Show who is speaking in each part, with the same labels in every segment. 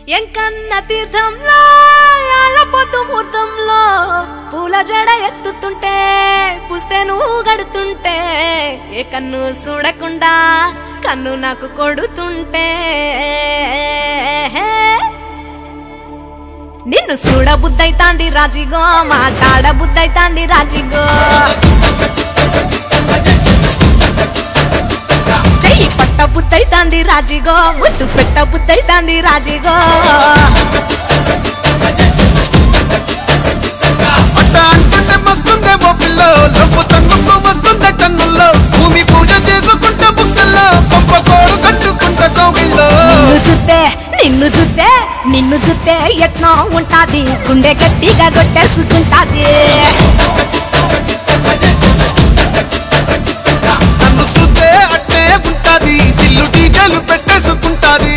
Speaker 1: ఎంకన్న తీర్థంలో పొద్దు ముహూర్తంలో పూల జడ ఎత్తుతుంటే పుస్తే నువ్వు గడుతుంటే ఏ కన్ను చూడకుండా కన్ను నాకు కొడుతుంటే నిన్ను చూడ బుద్ధైతాంది రాజిగో మాట్లాడ బుద్ధైతాంది రాజిగో చెయ్యి పట్ట బుద్ధైతాంది రాజిగో ముద్దు పెట్ట బుద్ధైతాంది రాజిగో
Speaker 2: భూమి పూజ చేసుకుంటా బుక్కల్లో గొప్ప కోడు కట్టుకుంటా కోగిల్లో
Speaker 1: నిన్ను చూస్తే ఎట్నో ఉంటాది గుండె గట్టిగా కొట్టేసుకుంటాది
Speaker 2: నన్ను చూస్తే అట్టే ఉంటాది దిల్లు డీజలు పెట్టేసుకుంటాది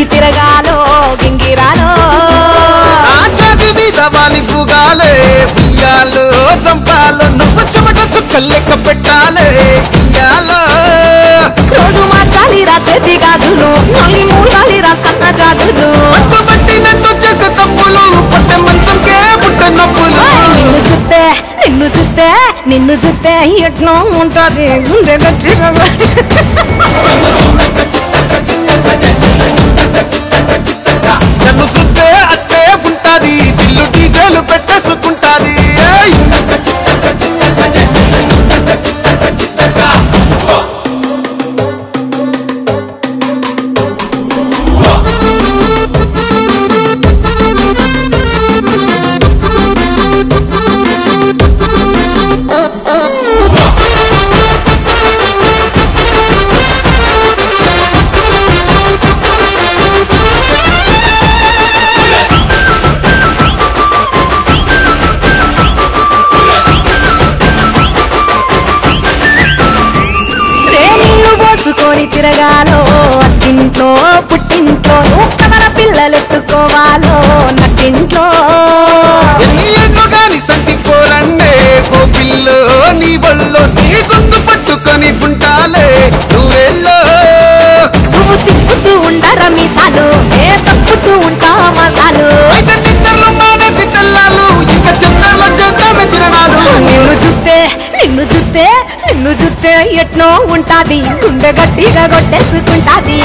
Speaker 1: తిరగాలో గింగిరాలో
Speaker 2: ఆచాది మీద వాలి ఫుగాలే ఉయ్యాలో చంపాలో నువ్వు చెమట చుక్కలు లెక్క పెట్టాలే ఇయ్యాలో
Speaker 1: రోజు మార్చాలి రా చేతి గాజులు మళ్ళీ మూడాలి రా సన్న జాజులు
Speaker 2: పట్టినట్టు చేసే తప్పులు పట్టే మంచంకే పుట్ట నొప్పులు
Speaker 1: నిన్ను చూస్తే ఎట్నో ఉంటుంది గుండె గట్టిగా
Speaker 2: నన్ను చూస్తే అట్టే ఉంటాది దిల్లు డీజేలు పెట్టేసుకుంటాది
Speaker 1: తిరగాలో అట్టింట్లో పుట్టింట్లో కమల పిల్లలు ఎత్తుకోవాలో నట్టింట్లో
Speaker 2: గాని సంటిపోరండే ఓ పిల్లో నీ వల్లో నీ గొంతు పట్టుకొని ఉంటాలే నువ్వెల్లో
Speaker 1: నువ్వు తిప్పుతూ ఉండరా మీసాలు ఏ తప్పుతూ ఉంటా మసాలు
Speaker 2: అయితే నిద్రలో మానేసి తెల్లాలు ఇంకా చిత్తాల్లో చేద్దామే తిరణాలు
Speaker 1: నిన్ను చూస్తే ఎట్నో ఉంటాది గుండె గట్టిగా కొట్టేసుకుంటాది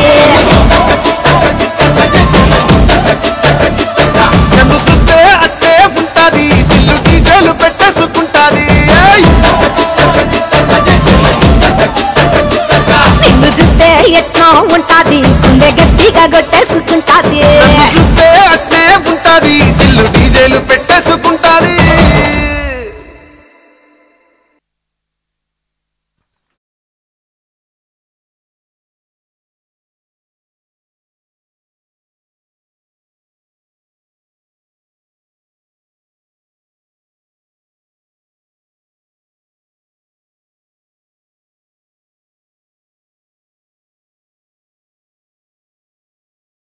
Speaker 2: నన్ను చూస్తే అట్టే ఉంటాది దిల్లు డీజేలు పెట్టేసుకుంటాది
Speaker 1: నిన్ను చూస్తే ఎట్నో ఉంటాది గుండె గట్టిగా కొట్టేసుకుంటాది
Speaker 2: నన్ను చూస్తే అట్టే ఉంటాది దిల్లు డీజేలు పెట్టేసుకుంటా